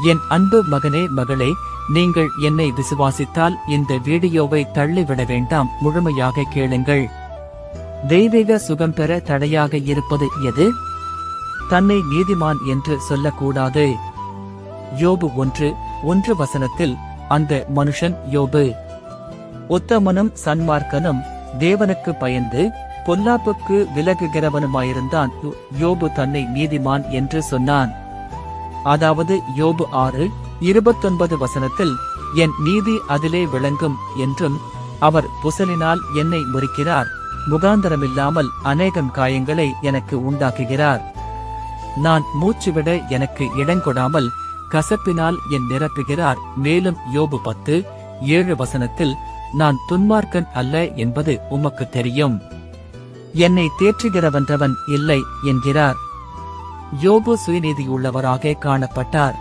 என் அன்பு மகனே மகளே, நீங்கள் என்னை விசுவாசித்தால் இந்த வீடியோவை தள்ளிவிட வேண்டாம், முழுமையாக கேளுங்கள். தெய்வீக சுகம் பெற தடையாக இருப்பது எது? தன்னை நீதிமான் என்று சொல்லக்கூடாது. யோபு 1:1 அந்த மனுஷன் யோபு உத்தமனும் சன்மார்க்கனும் தேவனுக்கு பயந்து பொல்லாப்புக்கு விலகுகிறவனுமாயிருந்தான். யோபு தன்னை நீதிமான் என்று சொன்னான். அதாவது யோபு 6:29 என் நீதி அதிலே விளங்கும் என்றும், அவர் புசலினால் என்னை முறிக்கிறார், முகாந்தரமில்லாமல் அநேகம் காயங்களை எனக்கு உண்டாக்குகிறார். நான் மூச்சுவிட எனக்கு இடங்கொடாமல் கசப்பினால் என் நிரப்புகிறார். மேலும் யோபு 10:7 நான் துன்மார்க்கன் அல்ல என்பது உமக்கு தெரியும், என்னை தேற்றுகிறவன்றவன் இல்லை என்கிறார். யோபு சுயநீதியுள்ளவராக காணப்பட்டார்.